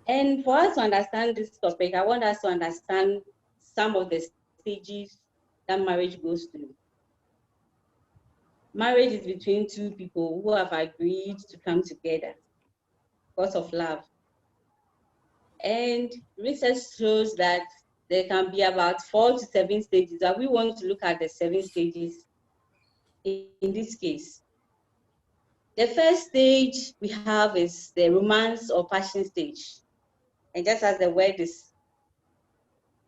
And for us to understand this topic, I want us to understand some of the stages that marriage goes through. Marriage is between two people who have agreed to come together because of love. And research shows that there can be about 4 to 7 stages, and we want to look at the 7 stages in this case. The first stage we have is the romance or passion stage. And just as the word is,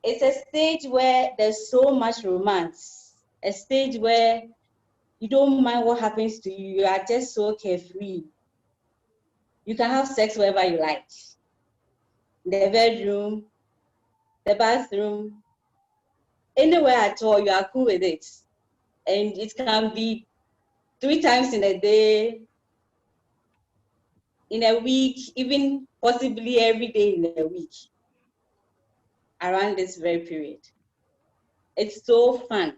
it's a stage where there's so much romance, a stage where you don't mind what happens to you, you are just so carefree. You can have sex wherever you like. In the bedroom, the bathroom, anywhere at all, you are cool with it. And it can be 3 times in a day, in a week, even possibly every day in a week, around this very period. It's so fun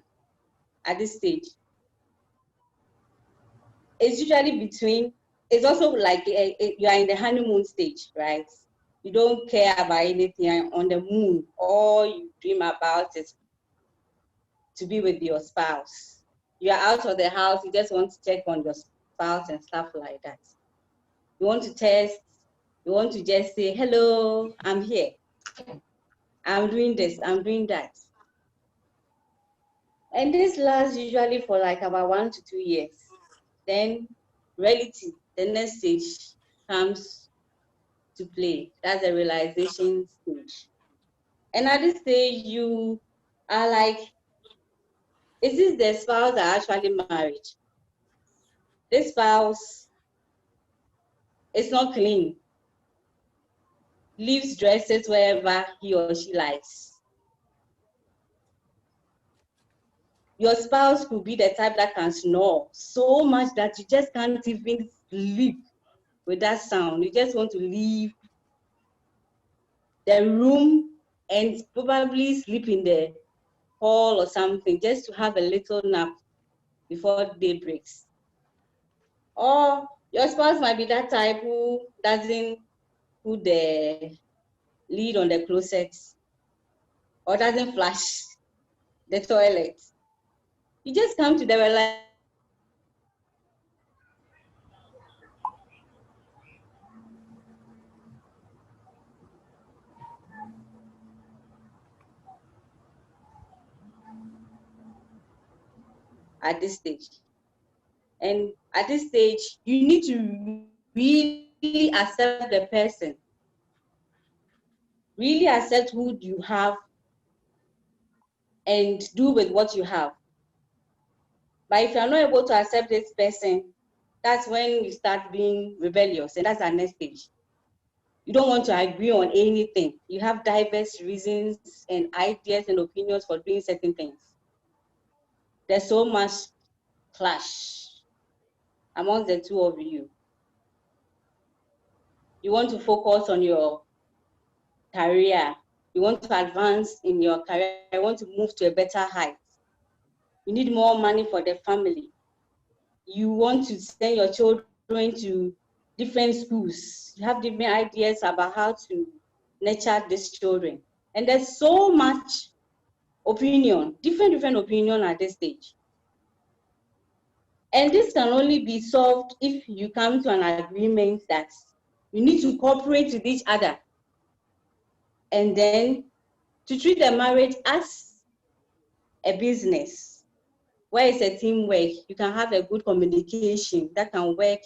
at this stage. It's usually between, it's also like you are in the honeymoon stage, right? You don't care about anything on the moon. All you dream about is to be with your spouse. You are out of the house, you just want to check on your spouse and stuff like that. You want to test, you want to just say, hello, I'm here. I'm doing this, I'm doing that. And this lasts usually for like about 1 to 2 years. Then reality, the next stage comes to play. That's the realization stage. And at this stage, you are like, is this the spouse that actually married? This spouse is not clean, leaves dresses wherever he or she likes. Your spouse could be the type that can snore so much that you just can't even sleep with that sound. You just want to leave the room and probably sleep in the hall or something, just to have a little nap before day breaks. Or your spouse might be that type who doesn't put the lid on the closet or doesn't flush the toilet. You just come to the realization that this person is not at this stage. And at this stage, you need to really accept the person, really accept who you have and do with what you have. But if you're not able to accept this person, that's when you start being rebellious, and that's our next stage. You don't want to agree on anything. You have diverse reasons and ideas and opinions for doing certain things. There's so much clash among the two of you. You want to focus on your career. You want to advance in your career. You want to move to a better height. You need more money for the family. You want to send your children to different schools. You have different ideas about how to nurture these children. And there's so much opinion, different opinion at this stage. And this can only be solved if you come to an agreement that you need to cooperate with each other. And then to treat the marriage as a business, where it's a teamwork. You can have a good communication that can work.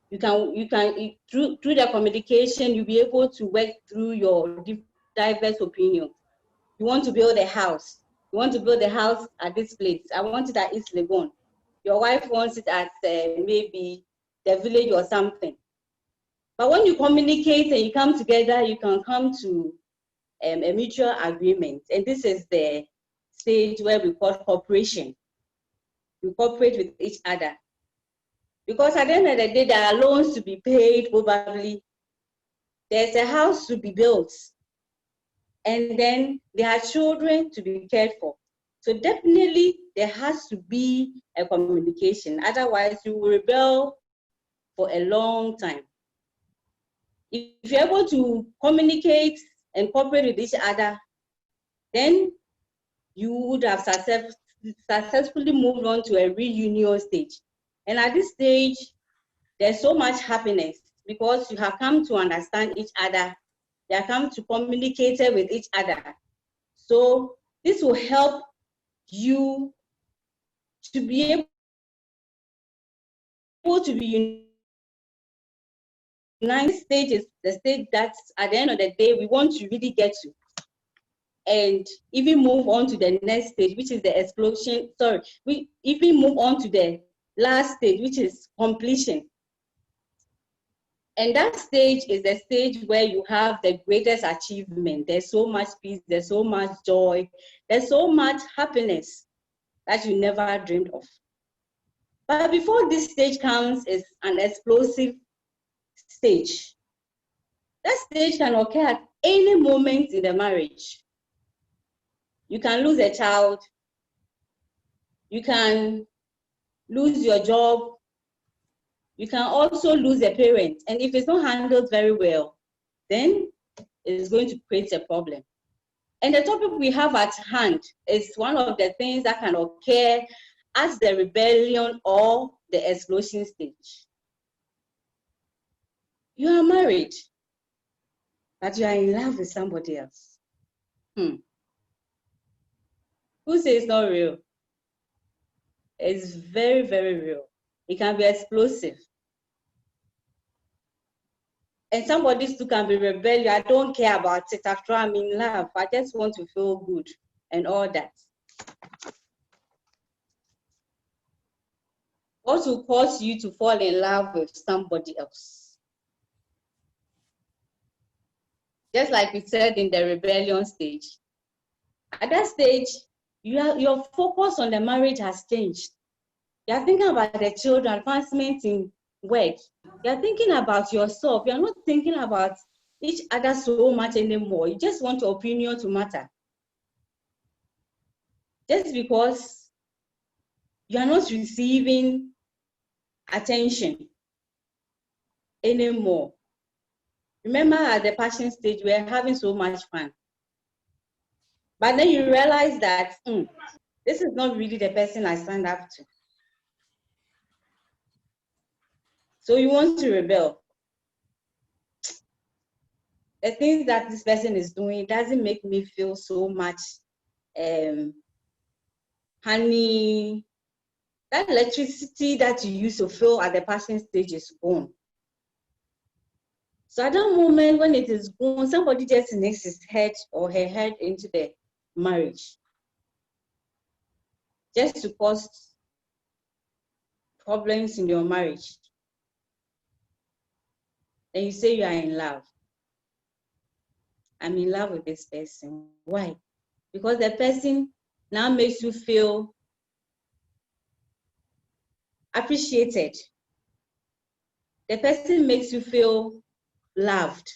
You can through the communication, you'll be able to work through your diverse opinions. You want to build a house. You want to build a house at this place. I want it at East Legon. Your wife wants it at maybe the village or something. But when you communicate and you come together, you can come to a mutual agreement. And this is the stage where we call cooperation. You cooperate with each other. Because at the end of the day, there are loans to be paid, probably. There's a house to be built. And then there are children to be cared for. So definitely there has to be a communication. Otherwise, you will rebel for a long time. If you're able to communicate and cooperate with each other, then you would have successfully moved on to a reunion stage. And at this stage, there's so much happiness because you have come to understand each other. You have come to communicate with each other. So this will help you to be able to be united. Stage is the stage that at the end of the day we want to really get to, and even move on to the next stage, which is the explosion. Sorry, we even move on to the last stage, which is completion. And that stage is the stage where you have the greatest achievement. There's so much peace, there's so much joy, there's so much happiness that you never dreamed of. But before this stage comes is an explosive stage. That stage can occur at any moment in the marriage. You can lose a child, you can lose your job, you can also lose a parent. And if it's not handled very well, then it's going to create a problem. And the topic we have at hand is one of the things that can occur as the rebellion or the explosion stage. You are married, but you are in love with somebody else. Who says it's not real? It's very, very real. It can be explosive. And somebody still can be rebellious. I don't care about it after I'm in love. I just want to feel good and all that. What will cause you to fall in love with somebody else? Just like we said in the rebellion stage. At that stage, your focus on the marriage has changed. You're thinking about the children, advancement in work. You're thinking about yourself. You're not thinking about each other so much anymore. You just want your opinion to matter. Just because you are not receiving attention anymore. Remember at the passion stage, we're having so much fun. But then you realize that this is not really the person I signed up to. So you want to rebel. The things that this person is doing doesn't make me feel so much honey. That electricity that you used to feel at the passion stage is gone. So at that moment when it is gone, somebody just makes his head or her head into the marriage just to cause problems in your marriage. Then you say you are in love. I'm in love with this person. Why? Because the person now makes you feel appreciated. The person makes you feel loved.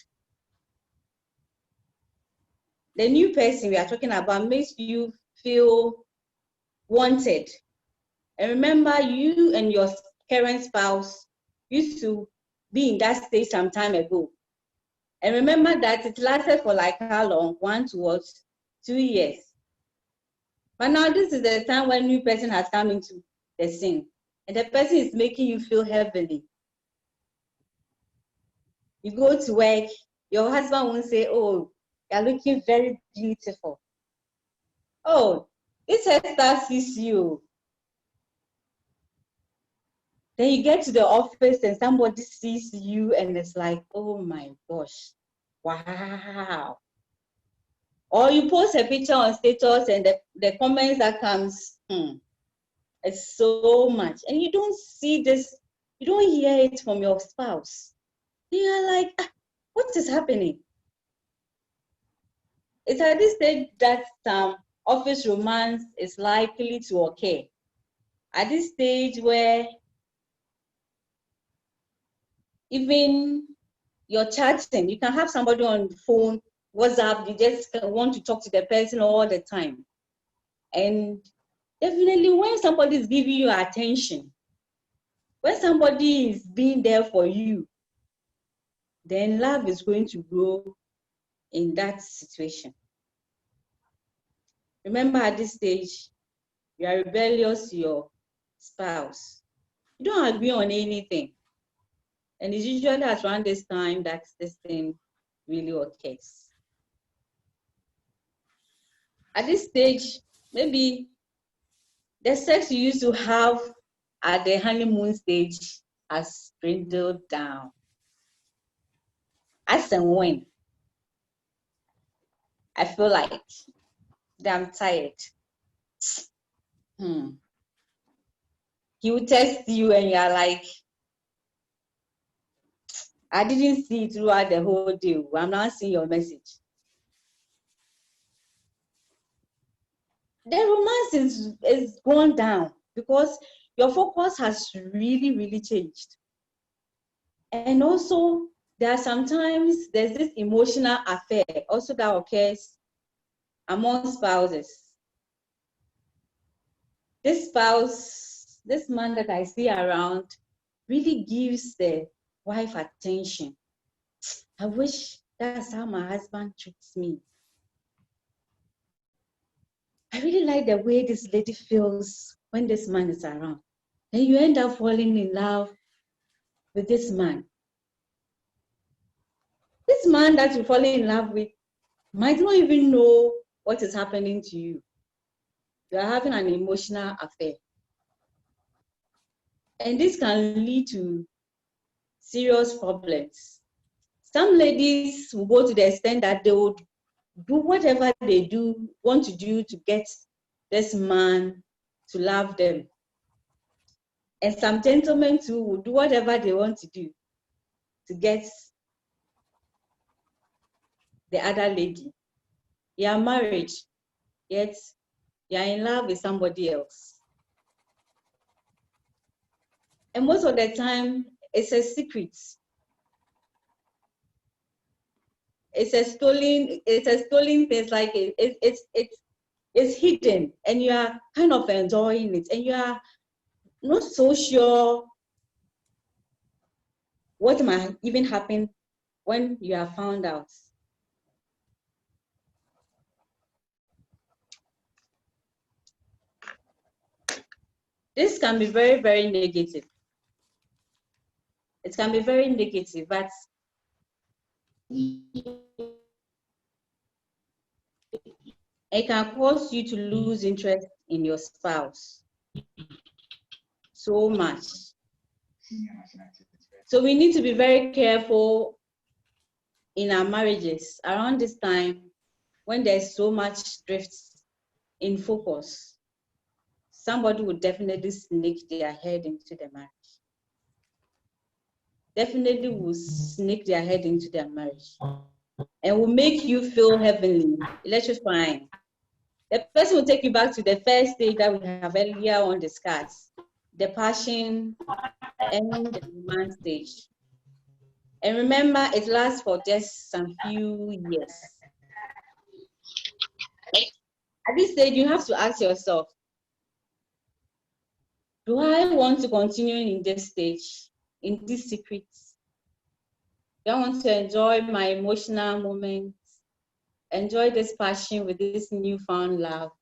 The new person we are talking about makes you feel wanted. And remember, you and your current spouse used to be in that stage some time ago. And remember that it lasted for like how long? 1 to 2 years. But now this is the time when new person has come into the scene. And the person is making you feel heavily. You go to work, your husband won't say, oh, you're looking very beautiful. Oh, this hairstyle sees you. Then you get to the office and somebody sees you and it's like, oh my gosh, wow. Or you post a picture on status and the comments that comes, it's so much. And you don't see this, you don't hear it from your spouse. You're like, what is happening? It's at this stage that office romance is likely to occur. At this stage where even you're chatting, you can have somebody on the phone, WhatsApp, you just want to talk to the person all the time. And definitely when somebody is giving you attention, when somebody is being there for you, then love is going to grow in that situation. Remember, at this stage, you are rebellious to your spouse. You don't agree on anything. And it's usually at around this time that this thing really occurs. At this stage, maybe the sex you used to have at the honeymoon stage has dwindled down. As and when I feel like I'm tired. He will text you and you're like, I didn't see it throughout the whole day. I'm not seeing your message. The romance is gone down because your focus has really, really changed. And also, there are sometimes there's this emotional affair also that occurs among spouses. This spouse, this man that I see around, really gives the wife attention. I wish that's how my husband treats me. I really like the way this lady feels when this man is around. And you end up falling in love with this man. This man that you're falling in love with might not even know what is happening to you. You are having an emotional affair. And this can lead to serious problems. Some ladies will go to the extent that they would do whatever they want to do to get this man to love them. And some gentlemen too will do whatever they want to do to get the other lady. You are married, yet you are in love with somebody else. And most of the time, it's a secret. It's a stolen thing. It's like it's hidden, and you are kind of enjoying it, and you are not so sure what might even happen when you are found out. This can be very, very negative. It can be very negative, but it can cause you to lose interest in your spouse so much. So we need to be very careful in our marriages around this time when there's so much drift in focus. Somebody would definitely sneak their head into the marriage. Definitely will sneak their head into their marriage and will make you feel heavenly, electrifying. The person will take you back to the first stage that we have earlier on discussed, the passion and the romance stage. And remember, it lasts for just some few years. At this stage, you have to ask yourself, do I want to continue in this stage, in this secret? Do I want to enjoy my emotional moments, enjoy this passion with this newfound love?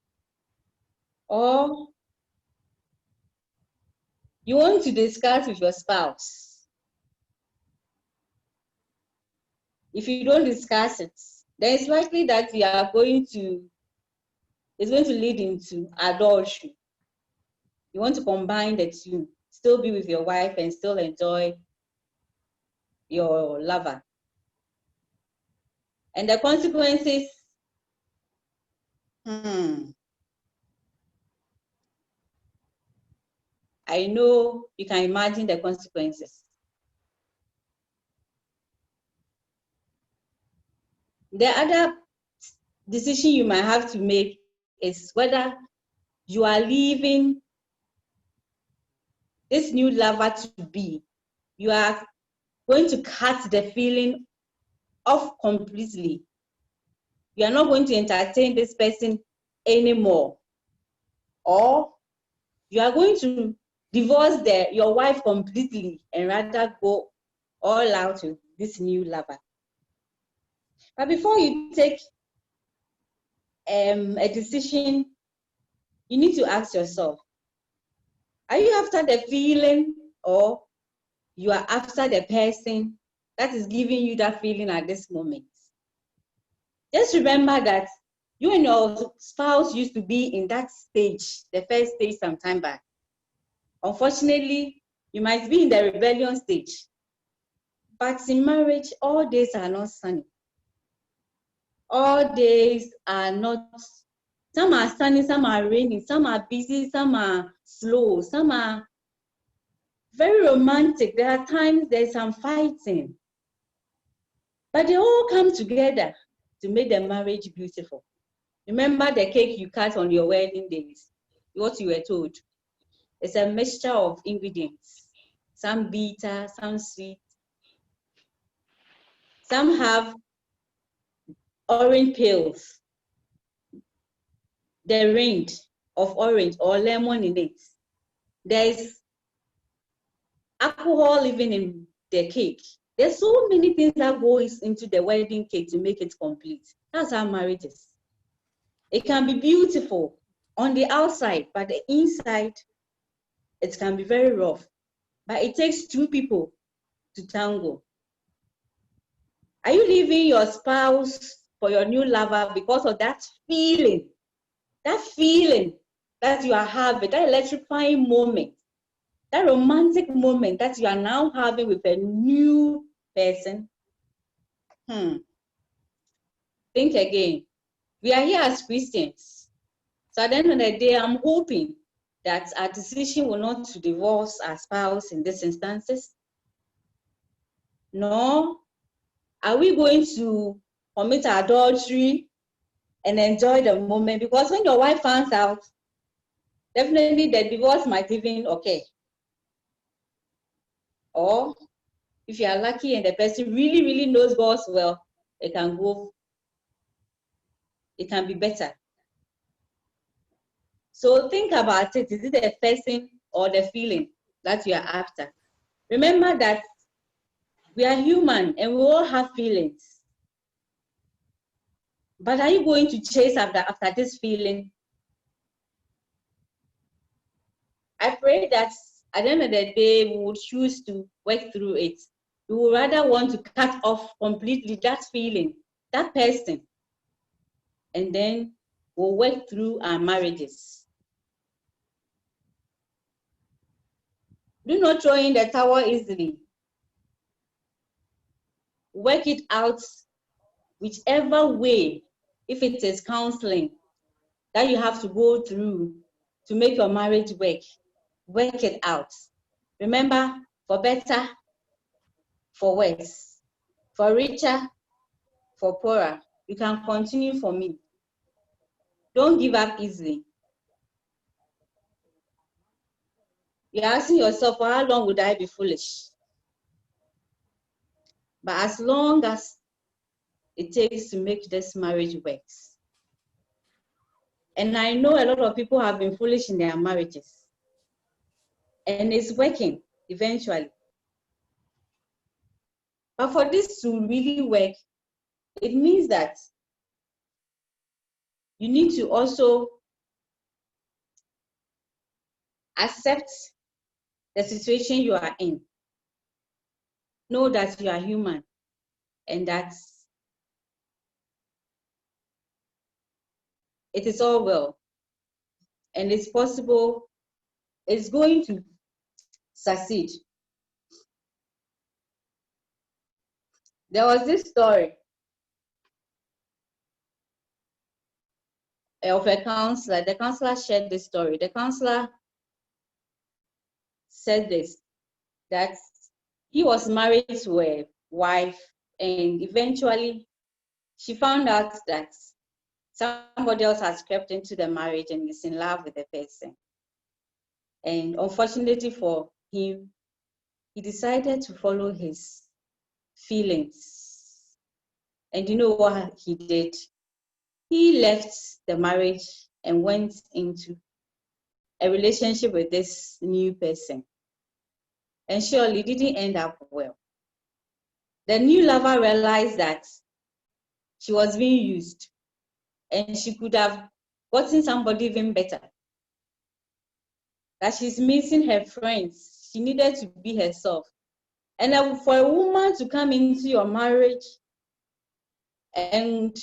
Or you want to discuss with your spouse? If you don't discuss it, then it's likely that it's going to lead into adultery. You want to combine the two, still be with your wife and still enjoy your lover. And the consequences, I know you can imagine the consequences. The other decision you might have to make is whether you are leaving this new lover to be. You are going to cut the feeling off completely. You are not going to entertain this person anymore. Or you are going to divorce your wife completely and rather go all out this new lover. But before you take a decision, you need to ask yourself, are you after the feeling or you are after the person that is giving you that feeling at this moment? Just remember that you and your spouse used to be in that stage, the first stage some time back. Unfortunately, you might be in the rebellion stage. But in marriage, all days are not sunny. All days are not, some are sunny, some are rainy, some are busy, some are slow, some are very romantic. There are times there's some fighting. But they all come together to make the marriage beautiful. Remember the cake you cut on your wedding days, what you were told. It's a mixture of ingredients, some bitter, some sweet. Some have orange peels, the rind of orange or lemon in it. There's alcohol even in the cake. There's so many things that goes into the wedding cake to make it complete. That's how marriage is. It can be beautiful on the outside, but the inside, it can be very rough. But it takes two people to tango. Are you leaving your spouse for your new lover because of that feeling? That feeling that you are having, that electrifying moment, that romantic moment that you are now having with a new person? Think again. We are here as Christians. So at the end of the day, I'm hoping that our decision will not to divorce our spouse in these instances. Nor are we going to commit adultery and enjoy the moment, because when your wife finds out, definitely the divorce might even occur. Or if you are lucky and the person really, really knows God well, it can be better. So think about it. Is it the person or the feeling that you are after? Remember that we are human and we all have feelings. But are you going to chase after this feeling? I pray that at the end of the day, we will choose to work through it. We would rather want to cut off completely that feeling, that person, and then we'll work through our marriages. Do not throw in the towel easily. Work it out whichever way, if it is counseling that you have to go through to make your marriage work it out. Remember, for better, for worse, for richer, for poorer, you can continue for me. Don't give up easily. You're asking yourself, for how long would I be foolish? But as long as it takes to make this marriage work. And I know a lot of people have been foolish in their marriages. And it's working eventually. But for this to really work, it means that you need to also accept the situation you are in. Know that you are human and that it is all well. And it's possible, it's going to succeed. There was this story of a counselor. The counselor shared this story. The counselor said this, that he was married to a wife, and eventually she found out that somebody else has crept into the marriage and is in love with the person. And unfortunately for him, he decided to follow his feelings. And you know what he did? He left the marriage and went into a relationship with this new person. And surely it didn't end up well. The new lover realized that she was being used and she could have gotten somebody even better. That she's missing her friends. She needed to be herself. And for a woman to come into your marriage and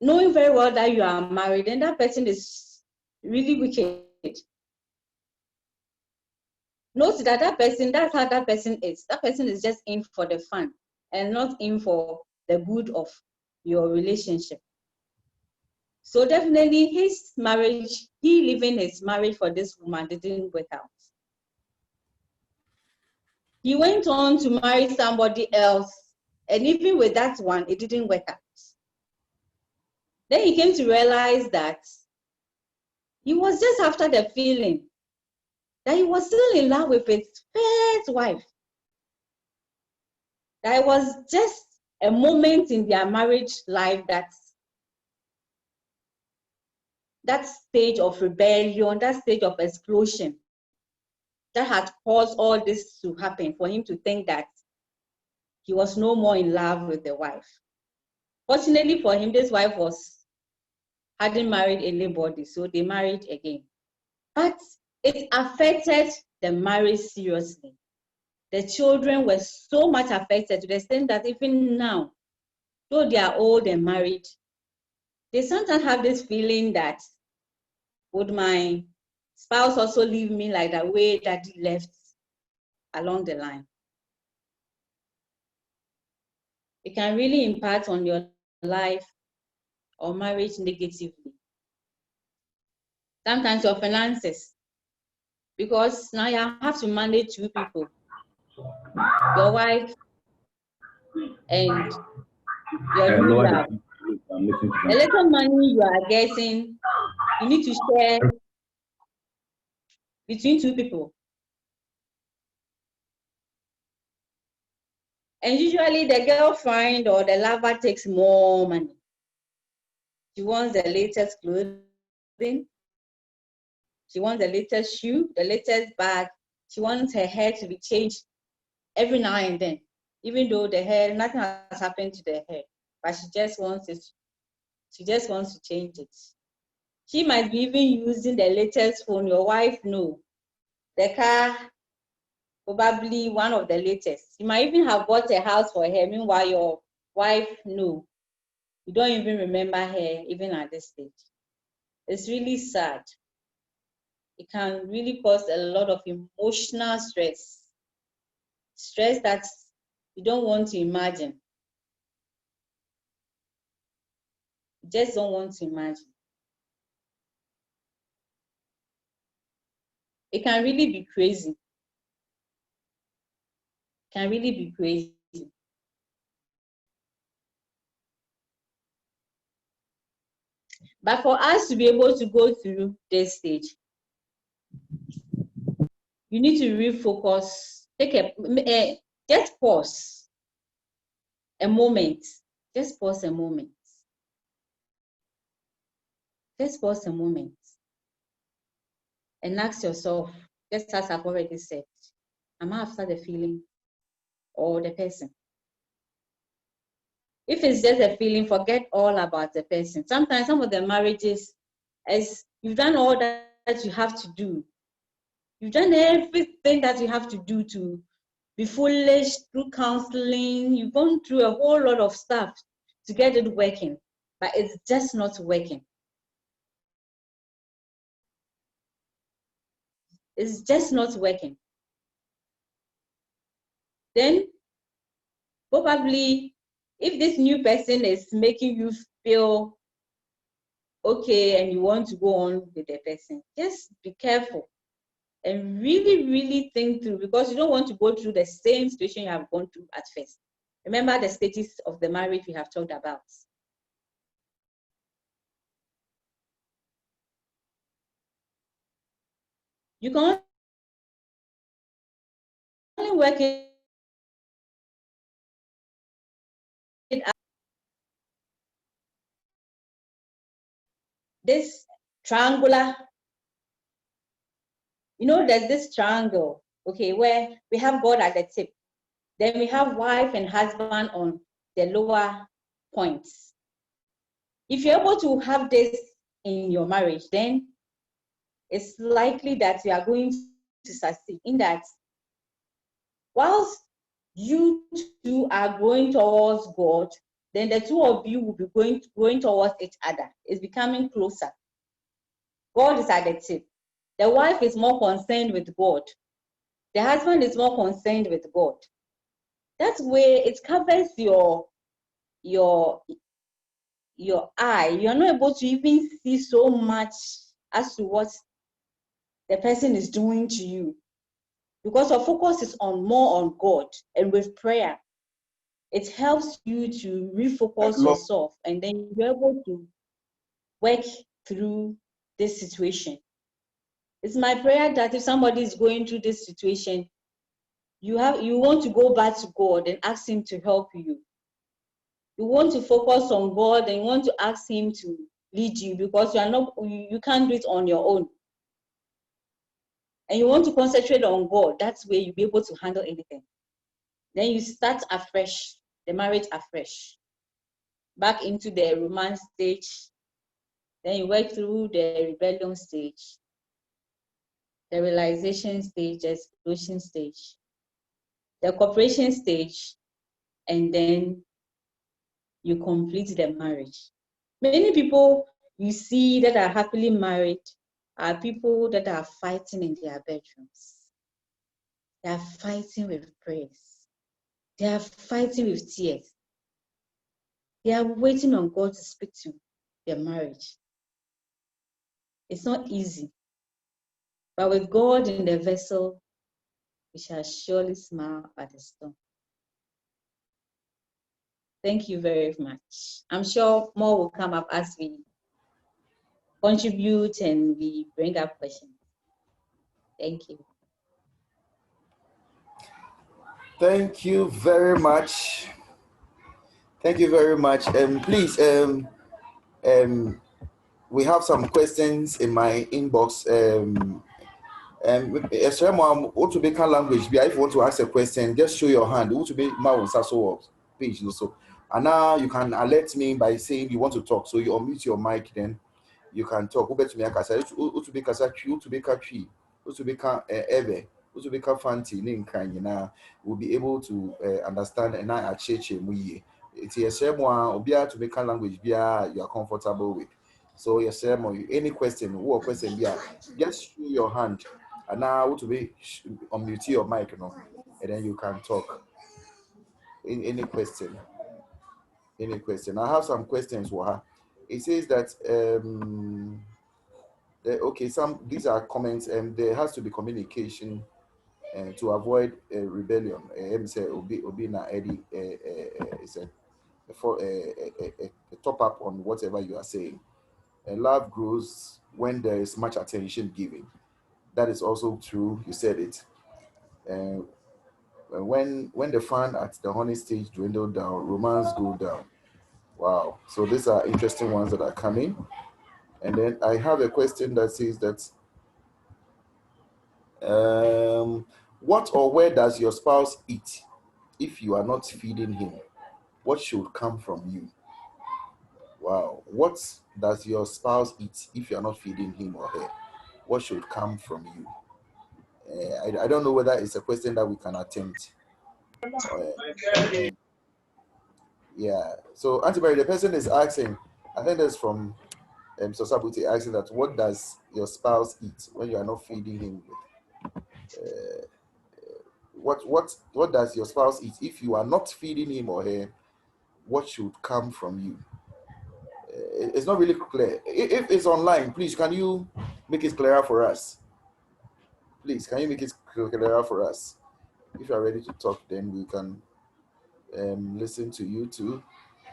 knowing very well that you are married, and that person is really wicked. Note that that's how that person is. That person is just in for the fun and not in for the good of your relationship. So definitely his marriage, he living his marriage for this woman didn't work out. He went on to marry somebody else, and even with that one, it didn't work out. Then he came to realize that he was just after the feeling that he was still in love with his first wife. That it was just a moment in their marriage life that stage of rebellion, that stage of explosion that had caused all this to happen, for him to think that he was no more in love with the wife. Fortunately for him, this wife hadn't married anybody, so they married again. But it affected the marriage seriously. The children were so much affected to the extent that even now, though they are old and married, they sometimes have this feeling that, would my spouse also leave me like the way daddy left along the line? It can really impact on your life or marriage negatively. Sometimes your finances, because now you have to manage two people, your wife and your new love. The little money you are getting, you need to share between two people. And usually the girlfriend or the lover takes more money. She wants the latest clothing. She wants the latest shoe, the latest bag. She wants her hair to be changed every now and then, even though nothing has happened to the hair, but she just wants it. She just wants to change it. She might be even using the latest phone. Your wife, no. The car, probably one of the latest. You might even have bought a house for her. Meanwhile, your wife, no. You don't even remember her, even at this stage. It's really sad. It can really cause a lot of emotional stress. Stress that you don't want to imagine. You just don't want to imagine. It can really be crazy. It can really be crazy. But for us to be able to go through this stage, you need to refocus, just pause a moment. Just pause a moment. Just pause a moment. And ask yourself, just as I've already said, am I after the feeling or the person? If it's just a feeling, forget all about the person. Sometimes some of the marriages, as you've done all that you have to do, you've done everything that you have to do to be foolish through counseling. You've gone through a whole lot of stuff to get it working, but it's just not working. It's just not working. Then probably if this new person is making you feel okay and you want to go on with the person, just be careful and really, really think through, because you don't want to go through the same situation you have gone through at first. Remember the stages of the marriage we have talked about. You can only work it out. This triangular, there's this triangle, okay, where we have God at the tip. Then we have wife and husband on the lower points. If you're able to have this in your marriage, then it's likely that you are going to succeed in that. Whilst you two are going towards God, then the two of you will be going towards each other. It's becoming closer. God is at the tip. The wife is more concerned with God. The husband is more concerned with God. That way, it covers your eye. You're not able to even see so much as to what the person is doing to you, because your focus is more on God. And with prayer, it helps you to refocus yourself, and then you're able to work through this situation. It's my prayer that if somebody is going through this situation, you want to go back to God and ask Him to help you. You want to focus on God and you want to ask Him to lead you, because you can't do it on your own. And you want to concentrate on God. That's where you'll be able to handle anything. Then you start afresh, the marriage afresh, back into the romance stage. Then you work through the rebellion stage, the realization stage, the explosion stage, the cooperation stage, and then you complete the marriage. Many people you see that are happily married are people that are fighting in their bedrooms. They are fighting with prayers. They are fighting with tears. They are waiting on God to speak to their marriage. It's not easy. But with God in the vessel, we shall surely smile at the storm. Thank you very much. I'm sure more will come up as we contribute and we bring up questions. Thank you. Thank you very much. Thank you very much. Please, we have some questions in my inbox. What to be language? If you want to ask a question, just show your hand. What to be page also. And now you can alert me by saying you want to talk. So you unmute your mic, then you can talk. What to be ebe, what to be fancy, will be able to understand and I achieve it's a same one to make a language you are comfortable with. So yes, any question, what question just show your hand. And now what to be unmute your mic, and then you can talk. In any question. Any question? I have some questions for her. It says that okay, these are comments, and there has to be communication to avoid rebellion. Say Obina Eddie is a top up on whatever you are saying. Love grows when there is much attention given. That is also true. You said it. When the fun at the honey stage dwindle down, romance go down. Wow. So these are interesting ones that are coming. And then I have a question that says that what or where does your spouse eat if you are not feeding him? What should come from you? Wow. What does your spouse eat if you are not feeding him or her? What should come from you? I don't know whether it's a question that we can attempt. Yeah. So, Auntie Mary, the person is asking, I think that's from Sosabuti, asking that what does your spouse eat when you are not feeding him with? What does your spouse eat if you are not feeding him or her? What should come from you? It's not really clear. If it's online, please, can you make it clearer for us? Please, can you make it clearer for us? If you are ready to talk, then we can listen to you too.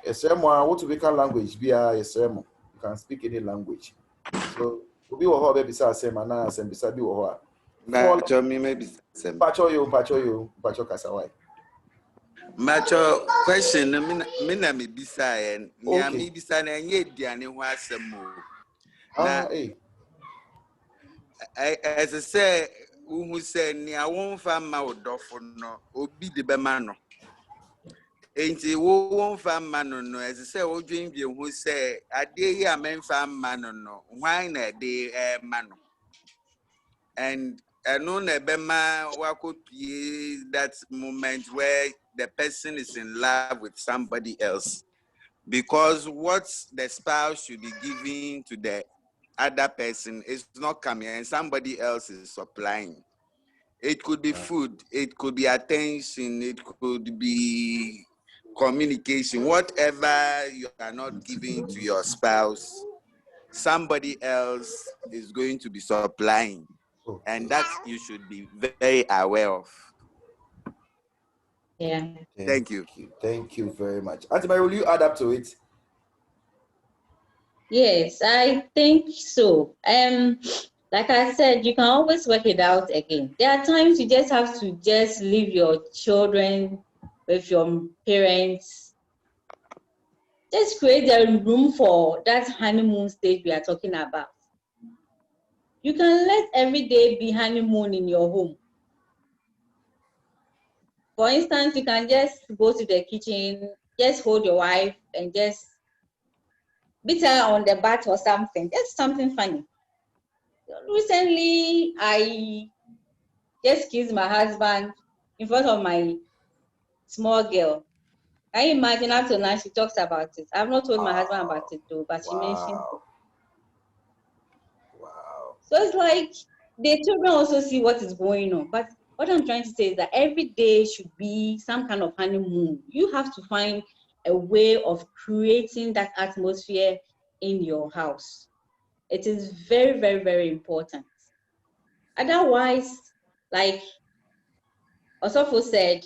What to become language? You can speak any language. So, we will have a beside Semana and beside you. Macho, me maybe some. Pacho Kasawai. Macho question, mina me bisa and near Okay. me bisa na ye diane was some more. Hey. As I say, who said, "Nia won't find my dofo no, obi the bemano." Ain't it won't find man no, as I say, old dream you who say, "I dear ya men find man no, why not de mano?" And no nebema wako that moment where the person is in love with somebody else. Because what the spouse should be giving to the other person is not coming and somebody else is supplying. It could be food, it could be attention, it could be communication. Whatever you are not giving to your spouse, somebody else is going to be supplying. And that you should be very aware of. Yeah. Thank you. Thank you very much. Auntie Mary, will you add up to it? Yes, I think so. Like I said, you can always work it out again. There are times you just have to just leave your children with your parents. Just create a room for that honeymoon stage we are talking about. You can let every day be honeymoon in your home. For instance, you can just go to the kitchen, just hold your wife and just beat her on the butt or something. Just something funny. Recently, I just kissed my husband in front of my small girl. Can you imagine? Up to now, she talks about it. I've not told my husband about it though, but she mentioned it. Wow. So it's like the children also see what is going on. But what I'm trying to say is that every day should be some kind of honeymoon. You have to find a way of creating that atmosphere in your house. It is very, very, very important. Otherwise, like Osofo said,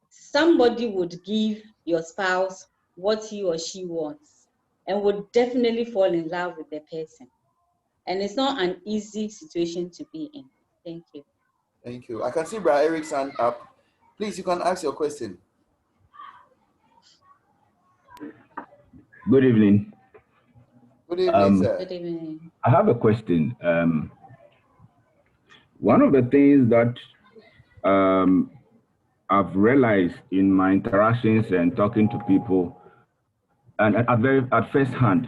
somebody would give your spouse what he or she wants and would definitely fall in love with the person. And it's not an easy situation to be in. Thank you. Thank you. I can see Brother Eric's hand up. Please, you can ask your question. Good evening. Good evening, sir. Good evening. I have a question. One of the things that I've realized in my interactions and talking to people, and at first hand,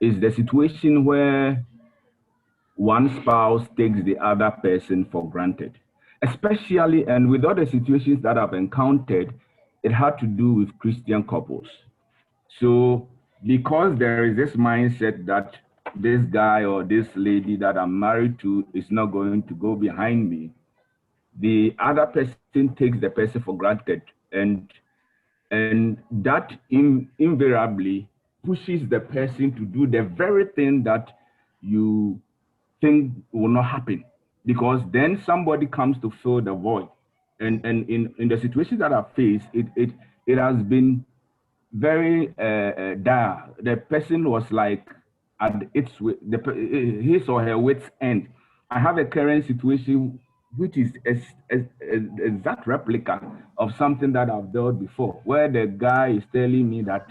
is the situation where one spouse takes the other person for granted. Especially, and with other situations that I've encountered, it had to do with Christian couples. So because there is this mindset that this guy or this lady that I'm married to is not going to go behind me, the other person takes the person for granted, and that invariably pushes the person to do the very thing that you think will not happen, because then somebody comes to fill the void. And in the situations that I've faced, it has been very dire. The person was like at his or her wit's end. I have a current situation which is an exact replica of something that I've dealt before, where the guy is telling me that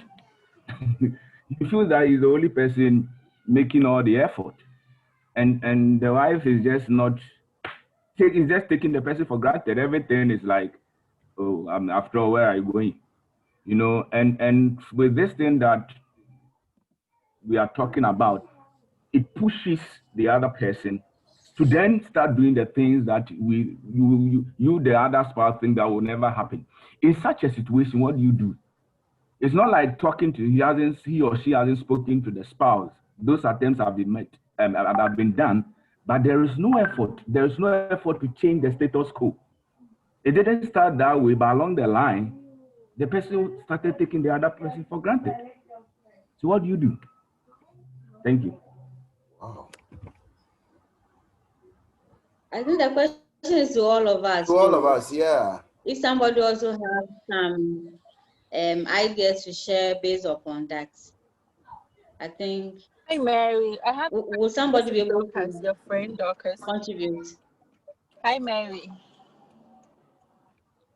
he feels that he's the only person making all the effort, and the wife is just not. Is just taking the person for granted. Everything is like, oh, after all, where are you going? You know, and with this thing that we are talking about, it pushes the other person to then start doing the things that you the other spouse think that will never happen. In such a situation, what do you do? It's not like talking to he or she hasn't spoken to the spouse. Those attempts have been met, have been done, but there is no effort. There is no effort to change the status quo. It didn't start that way, but along the line, the person started taking the other person for granted. So what do you do? Thank you. Wow. I think the question is to all of us. To all of us, yeah. If somebody also has some ideas to share based upon that, I think. Hi, Mary. I have. Will somebody be able Dorcas, to your friend Dorcas. contribute? Hi, Mary.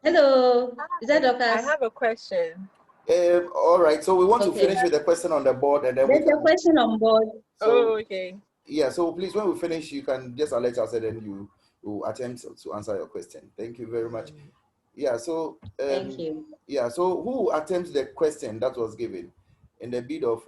Hello, is that I Dorcas? have a question. All right. So we want to Okay. finish with the question on the board, and then There's a question on board. So, okay. yeah. So please, when we finish, you can just alert us, and then we'll attempt to answer your question. Thank you very much. Yeah, so Thank you. yeah, so who attempts the question that was given in the bid of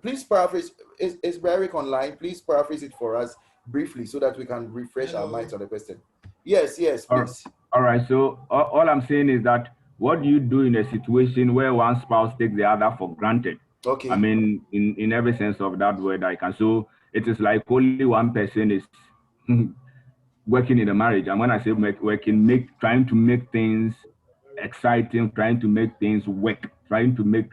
please paraphrase, is Barrick online? Please paraphrase it for us briefly so that we can refresh our minds on the question. Yes, please. All right, so all I'm saying is that what do you do in a situation where one spouse takes the other for granted? Okay. I mean, in every sense of that word, I can. So it is like only one person is working in a marriage. And when I say working, trying to make things exciting, trying to make things work, trying to make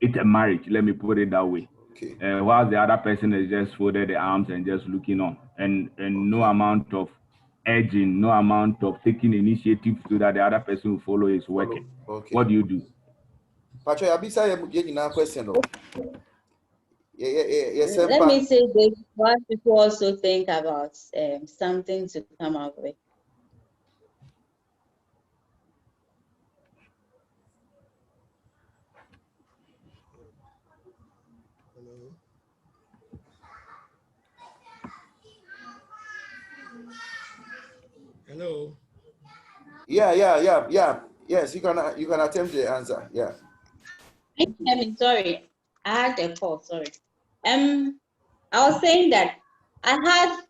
it a marriage. Let me put it that way. Okay. While the other person is just folded the arms and just looking on, and no amount of urging, no amount of taking initiative so that the other person will follow is working. Okay. What do you do? Pacho, Abisa, you question. Let me say this, what people also think about something to come up with. Hello. Yeah. Yes, you can attempt the answer. Yeah. I'm sorry, I had a call. Sorry. I was saying that I had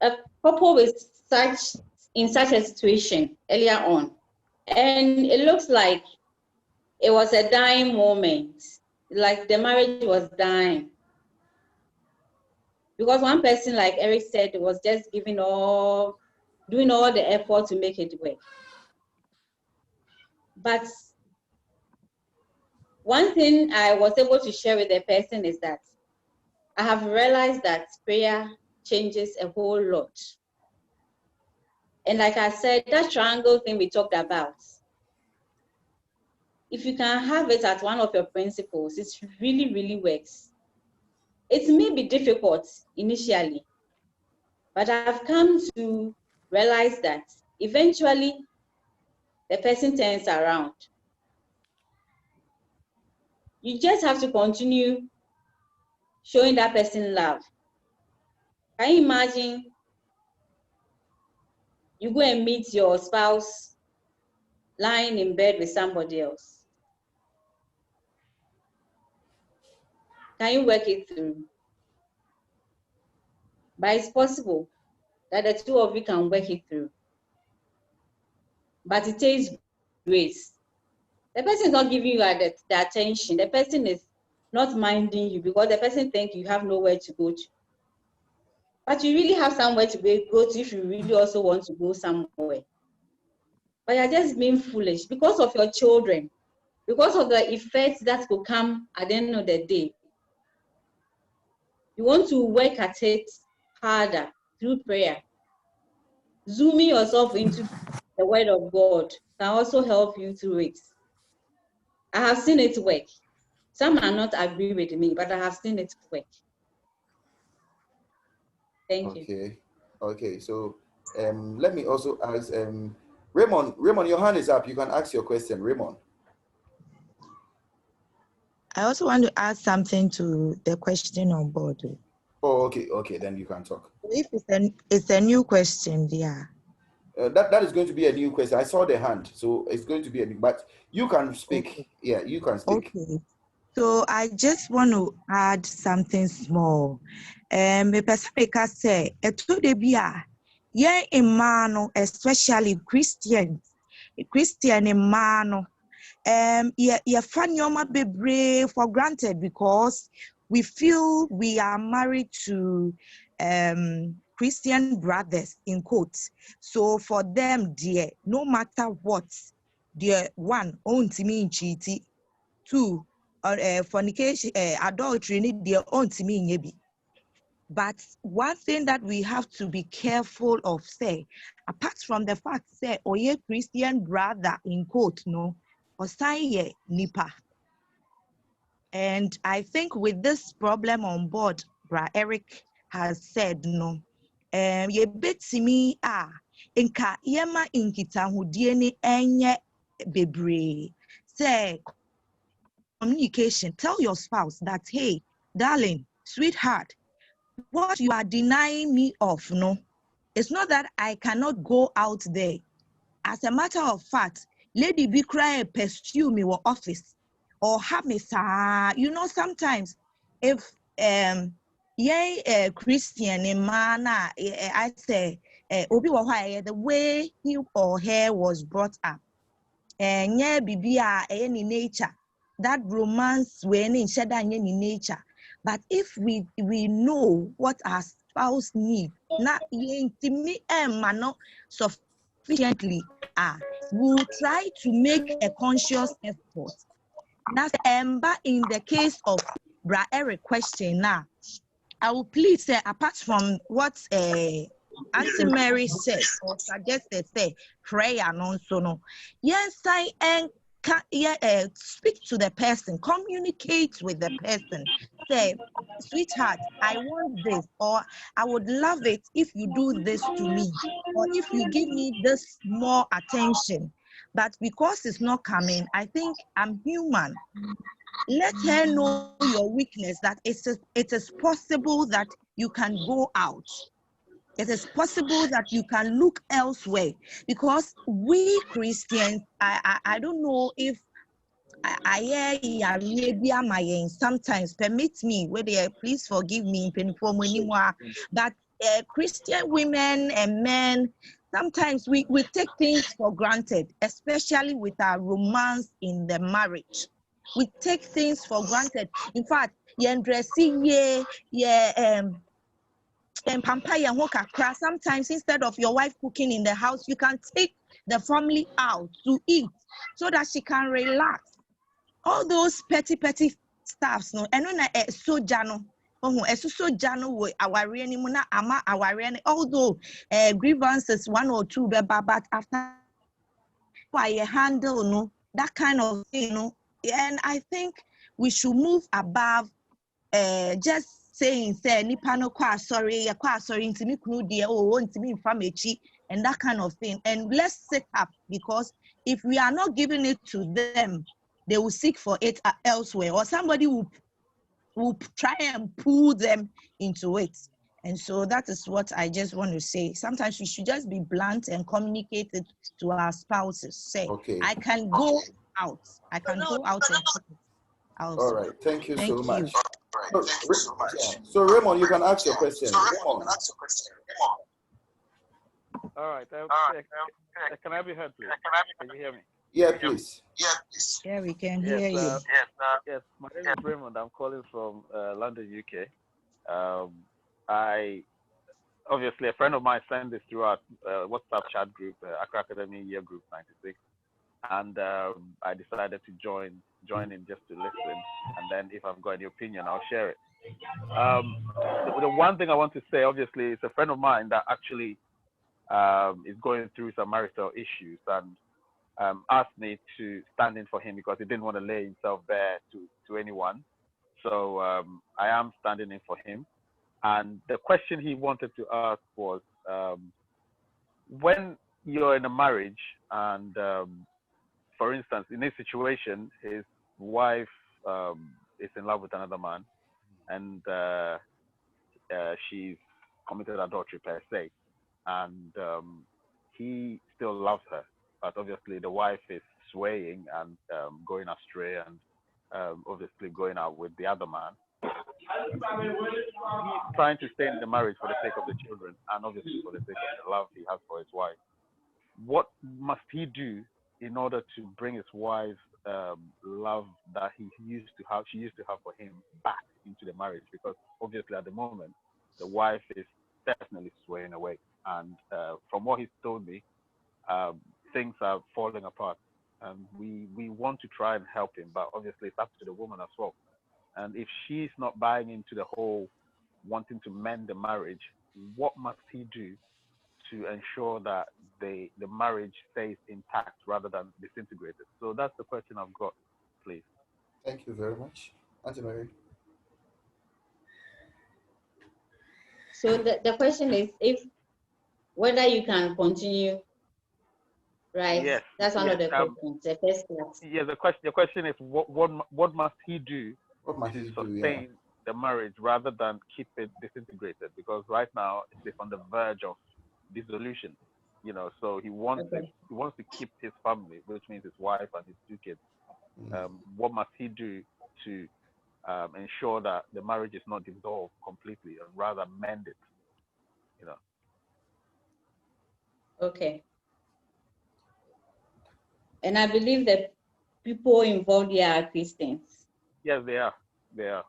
a couple with such a situation earlier on, and it looks like it was a dying moment, like the marriage was dying. Because one person, like Eric said, was just doing all the effort to make it work. But one thing I was able to share with the person is that I have realized that prayer changes a whole lot. And like I said, that triangle thing we talked about, if you can have it as one of your principles, it really, really works. It may be difficult initially, but I've come to realize that eventually the person turns around. You just have to continue showing that person love. Can you imagine you go and meet your spouse lying in bed with somebody else? Can you work it through? But it's possible that the two of you can work it through. But it takes grace. The person is not giving you the attention. The person is not minding you because the person thinks you have nowhere to go to. But you really have somewhere to go to if you really also want to go somewhere. But you're just being foolish because of your children, because of the effects that will come at the end of the day. You want to work at it harder through prayer. Zooming yourself into the word of God can also help you through it. I have seen it work. Some might not agree with me, but I have seen it work. Thank you. Okay. So let me also ask Raymond, your hand is up. You can ask your question, Raymond. I also want to add something to the question on board. Oh, okay. Then you can talk. If it's a new question, yeah. That is going to be a new question. I saw the hand, so it's going to be a new. But you can speak. Okay. Yeah, you can speak. Okay. So I just want to add something small. Me person say eto de bia ye imano, especially Christian imano. You find your bebre for granted because we feel we are married to Christian brothers in quotes. So for them, dear, no matter what, dear one, own to me cheaty, two, fornication, adultery, need their own to me be. But one thing that we have to be careful of, say, apart from the fact, say, oh yeah, Christian brother in quote, no, or say nipa. And I think with this problem on board, Bra Eric has said no. Ye bit me inka yema inkita hudieni enye bebre. Say communication. Tell your spouse that, hey, darling, sweetheart, what you are denying me of, no, it's not that I cannot go out there. As a matter of fact, Lady B cry pursue me or office or have me, you know, sometimes if Christian in man, I say Obi the way he or her was brought up, and yeah, bibia any nature, that romance when in shadow any nature. But if we know what our spouse need, not intimate mano sufficiently, we'll try to make a conscious effort. That's in the case of Bra Eric question now. I will please say, apart from what Auntie Mary said or suggested, say prayer non so no. Yes, I and speak to the person, communicate with the person. Say, sweetheart, I want this, or I would love it if you do this to me, or if you give me this more attention. But because it's not coming, I think I'm human. Let her know your weakness, that it is possible that you can go out. It is possible that you can look elsewhere, because we Christians, I don't know if sometimes, permit me, please forgive me, but Christian women and men, sometimes we take things for granted, especially with our romance in the marriage. We take things for granted. In fact, sometimes instead of your wife cooking in the house, you can take the family out to eat so that she can relax. All those petty stuffs, no, and when so jano, so jano wo aware ni muna ama aware ni, although grievances 1 or 2 but after why you handle no that kind of thing, no, and I think we should move above just saying say nipa no kwa sorry intimi kunu de intimi mfamechi and that kind of thing, and let's sit up, because if we are not giving it to them, they will seek for it elsewhere, or somebody will try and pull them into it. And so that is what I just want to say. Sometimes we should just be blunt and communicate it to our spouses. Say, Okay. I can go out. I can go out and also. All right. Thank you so much. So Raymond, you can ask your question. Raymond. All right. Can I be heard, please? Can you hear me? Yeah, please. Yeah, we can hear you. Yes, my name is Raymond. I'm calling from London, UK. I obviously, a friend of mine sent this through our WhatsApp chat group, Accra Academy Year Group 96, and I decided to join in just to listen, and then if I've got any opinion, I'll share it. The one thing I want to say, obviously, it's a friend of mine that actually is going through some marital issues, and asked me to stand in for him because he didn't want to lay himself bare to anyone. So I am standing in for him. And the question he wanted to ask was, when you're in a marriage and, for instance, in this situation, his wife is in love with another man, and she's committed adultery per se, and he still loves her, but obviously the wife is swaying and going astray, and obviously going out with the other man. He's trying to stay in the marriage for the sake of the children, and obviously for the sake of the love he has for his wife. What must he do in order to bring his wife's love that she used to have for him back into the marriage? Because obviously at the moment the wife is definitely swaying away, and from what he's told me, things are falling apart, and we want to try and help him, but obviously it's up to the woman as well. And if she's not buying into the whole wanting to mend the marriage, what must he do to ensure that the marriage stays intact rather than disintegrated? So that's the question I've got, please. Thank you very much. Auntie Mary. So the question is whether you can continue, right? Yes. That's one of the questions. The first class. Yeah, the question is what must he do What must to he do? sustain the marriage rather than keep it disintegrated, because right now it's on the verge of dissolution. So he wants it. Okay. He wants to keep his family, which means his wife and his 2 kids. What must he do to ensure that the marriage is not dissolved completely and rather mend it? Okay. And I believe that people involved here are Christians. Yes, they are. They are.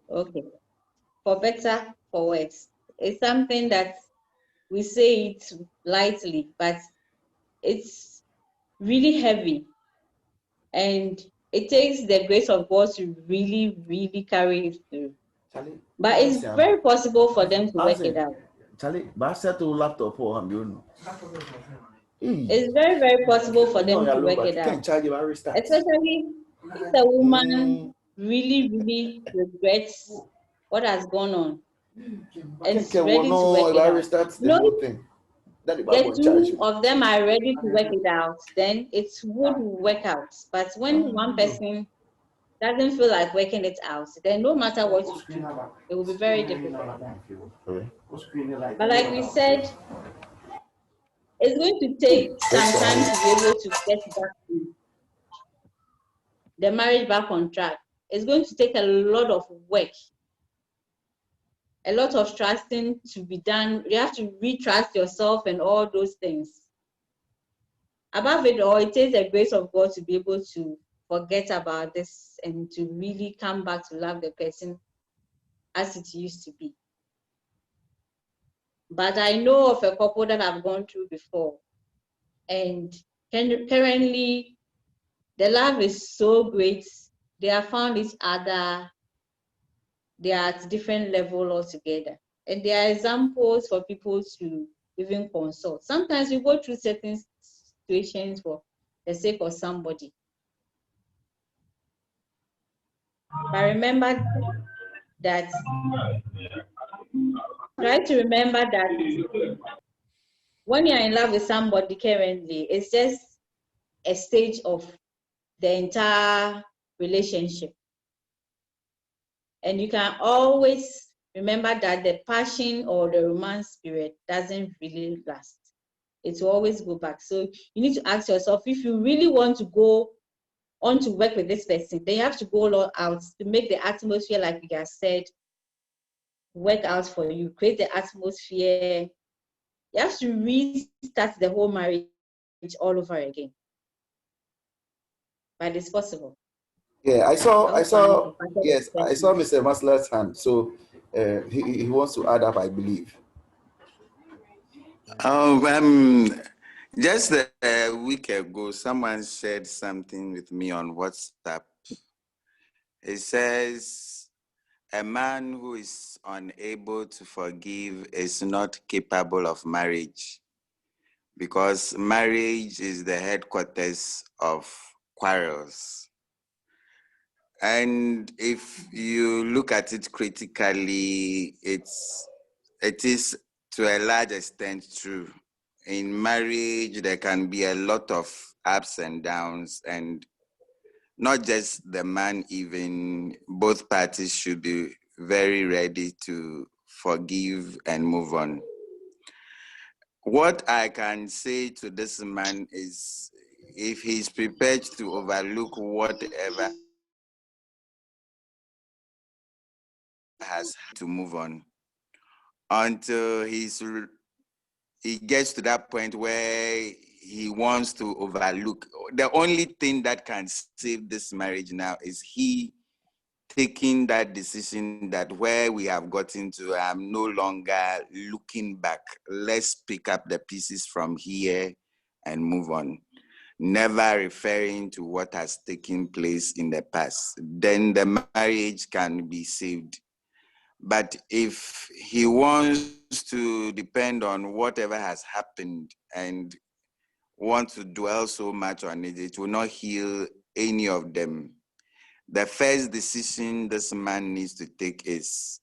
Okay. For better, for worse. It's something that we say it lightly, but it's really heavy. And it takes the grace of God to really, really carry it through. Charlie, But it's very possible for them to work it out. Charlie, but I said to laptop for him, It's very, very possible for them to work it out. Especially if the woman really, really regrets what has gone on and is ready to work it out. The two of them are ready to work it out, then it would work out. But when one person doesn't feel like working it out, then no matter what you do, it will be very difficult. But like we said, it's going to take some time to be able to get back to the marriage back on track. It's going to take a lot of work, a lot of trusting to be done. You have to retrust yourself and all those things. Above it all, it takes the grace of God to be able to forget about this and to really come back to love the person as it used to be. But I know of a couple that I've gone through before, and currently the love is so great. They have found each other. They are at different level altogether. And there are examples for people to even consult. Sometimes we go through certain situations for the sake of somebody. But remember that, try to remember that when you're in love with somebody currently, it's just a stage of the entire relationship. And you can always remember that the passion or the romance period doesn't really last. It will always go back. So you need to ask yourself, if you really want to go on to work with this person, then you have to go all out to make the atmosphere, like we have said, work out for you, create the atmosphere. You have to restart the whole marriage all over again. But it's possible. Yeah, I saw Mr. Masler's hand. So he wants to add up, I believe. Just a week ago, someone shared something with me on WhatsApp. It says, a man who is unable to forgive is not capable of marriage, because marriage is the headquarters of quarrels. And if you look at it critically, it is to a large extent true. In marriage, there can be a lot of ups and downs, and not just the man, even both parties should be very ready to forgive and move on. What I can say to this man is, if he's prepared to overlook whatever has to move on until he gets to that point where he wants to overlook. The only thing that can save this marriage now is he taking that decision that where we have gotten to, I'm no longer looking back. Let's pick up the pieces from here and move on. Never referring to what has taken place in the past. Then the marriage can be saved. But if he wants to depend on whatever has happened and want to dwell so much on it, it will not heal any of them. The first decision this man needs to take is,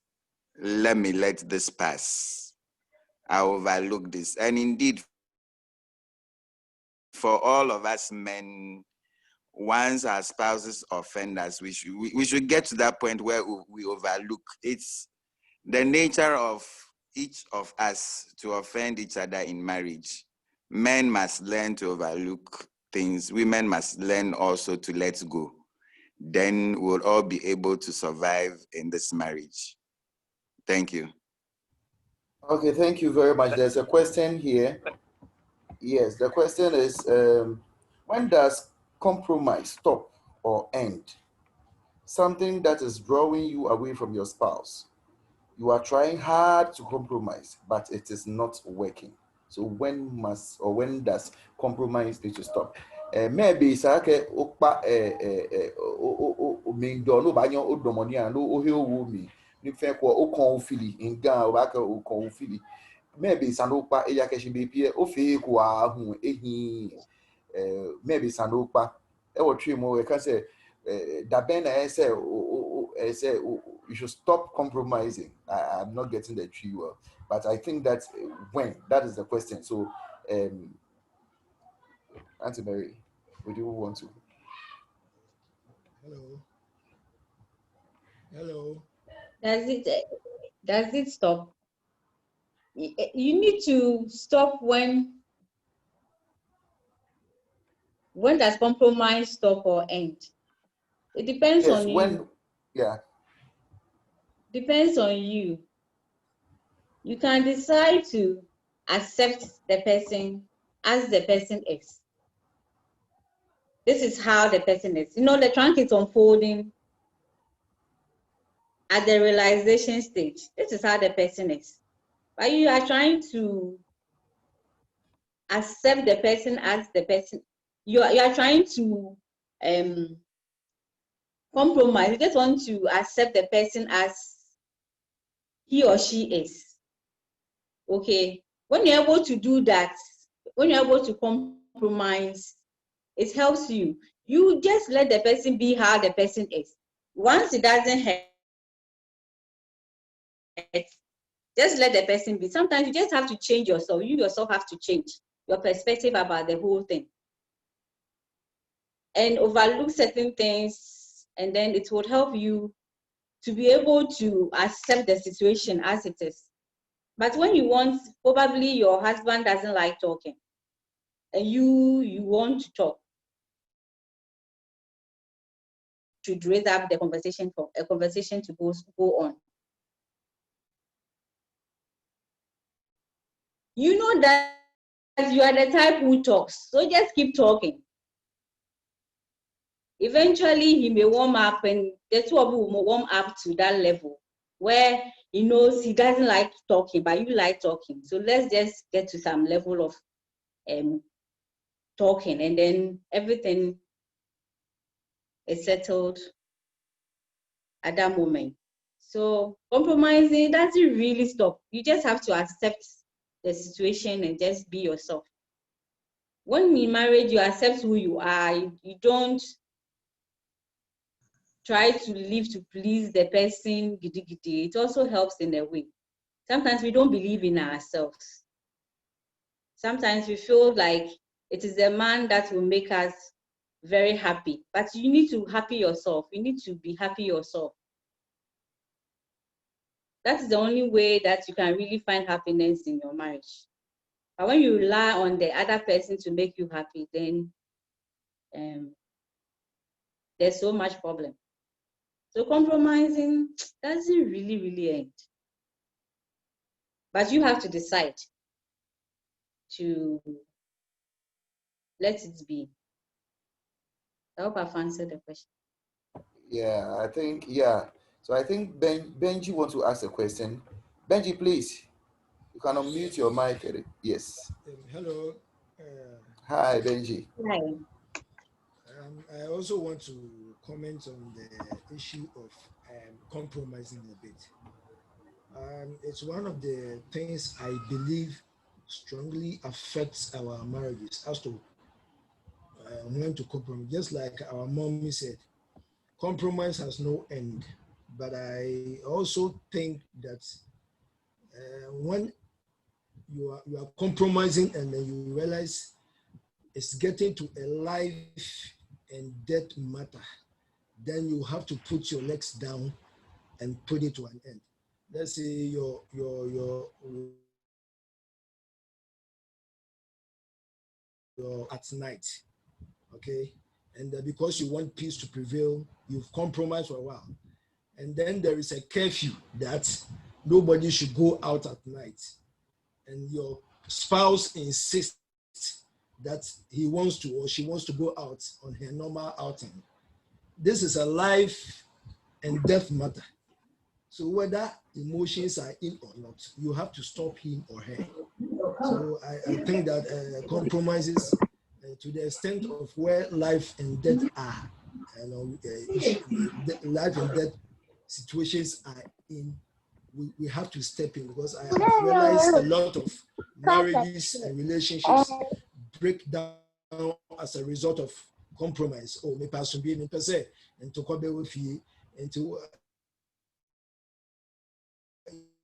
let this pass. I overlook this. And indeed, for all of us men, once our spouses offend us, we should get to that point where we overlook. It's the nature of each of us to offend each other in marriage. Men must learn to overlook things. Women must learn also to let go. Then we'll all be able to survive in this marriage. Thank you. Okay, thank you very much. There's a question here. Yes, the question is, when does compromise stop or end? Something that is drawing you away from your spouse. You are trying hard to compromise, but it is not working. So when does compromise need to stop? Maybe sake okpa me do no banyo odomoni an no ohe owo mi ni fe ko o kon fili ingan o ba ka o kon fili maybe sanokpa eya ke shi be pie o fe ko ahun ehin maybe sanokpa e wo twi mo e ka say da ben na say you should stop compromising. I'm not getting the tree well, but I think that when that is the question. So, Auntie Mary, would you want to? Hello. Hello. Does it stop? You need to stop when does compromise stop or end? It depends Yes, on when, you. yeah. Depends on you. You can decide to accept the person as the person is. This is how the person is. You know, the trunk is unfolding at the realization stage. This is how the person is. But you are trying to accept the person as the person. You are trying to compromise. You just want to accept the person as he or she is. Okay. When you're able to do that, when you're able to compromise, it helps you. You just let the person be how the person is. Once it doesn't hurt, just let the person be. Sometimes you just have to change yourself. You yourself have to change your perspective about the whole thing and overlook certain things, and then it would help you to be able to accept the situation as it is. But when you want, probably your husband doesn't like talking, and you want to talk, should raise up the conversation for a conversation to go on. You know that you are the type who talks, so just keep talking. Eventually, he may warm up, and the two of you will warm up to that level where he knows he doesn't like talking, but you like talking. So let's just get to some level of talking, and then everything is settled at that moment. So compromising doesn't really stop. You just have to accept the situation and just be yourself. When in marriage, you accept who you are. You don't try to live to please the person. It also helps in a way. Sometimes we don't believe in ourselves. Sometimes we feel like it is the man that will make us very happy. But you need to happy yourself. You need to be happy yourself. That's the only way that you can really find happiness in your marriage. But when you rely on the other person to make you happy, then there's so much problem. So compromising doesn't really end. But you have to decide to let it be. I hope I've answered the question. Yeah, I think, yeah. So I think Benji wants to ask a question. Benji, please, you can unmute your mic. Yes. Hello. Hi, Benji. Hi. I also want to comment on the issue of compromising a bit. It's one of the things I believe strongly affects our marriages as to when to compromise. Just like our mommy said, compromise has no end. But I also think that when you are compromising and then you realize it's getting to a life and death matter, then you have to put your legs down and put it to an end. Let's say your at night, okay, and because you want peace to prevail, you've compromised for a while, and then there is a curfew that nobody should go out at night, and your spouse insists that he wants to or she wants to go out on her normal outing. This is a life and death matter. So whether emotions are in or not, you have to stop him or her. So I think that compromises to the extent of where life and death are, life and death situations are in, we have to step in, because I have realized a lot of marriages and relationships break down as a result of compromise. Oh, me person be me person, and to come with you, and to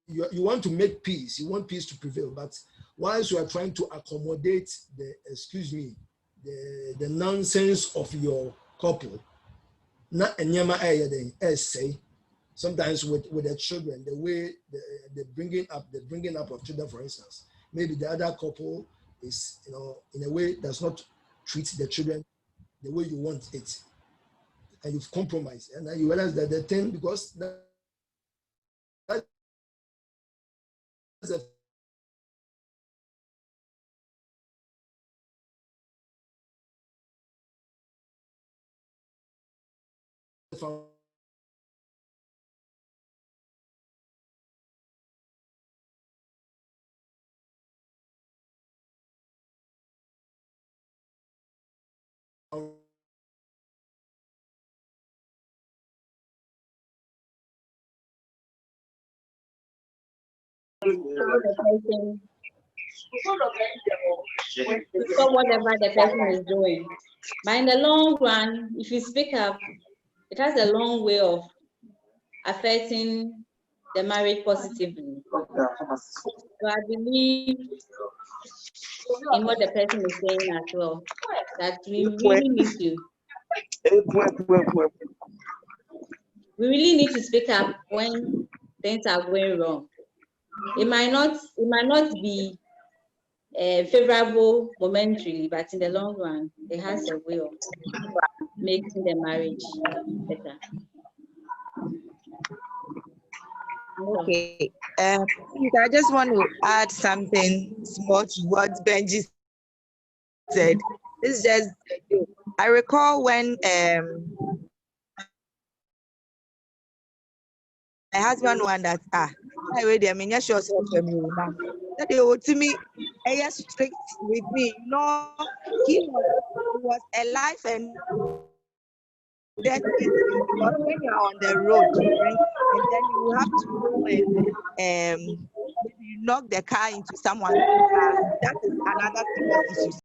you want to make peace, you want peace to prevail, but whilst you are trying to accommodate the nonsense of your couple, not a say. Sometimes with the children, the way the bringing up of children, for instance, maybe the other couple is, in a way does not treat the children the way you want it, and you've compromised, and then you realize that the thing, because that's a To stop whatever the person is doing. But in the long run, if you speak up, it has a long way of affecting the marriage positively. So I believe in what the person is saying as well, that we really need to speak up when things are going wrong. It might not be favorable momentarily, but in the long run, it has a way of making the marriage better. Okay. I just want to add something small to what Benji said. It's just, I recall when my husband wanted that, I read them in your short from you now. That they would to me, strict with me. He was a life and death issue, because when you're on the road, right, and then you have to go and maybe you knock the car into someone's car, that is another serious issue.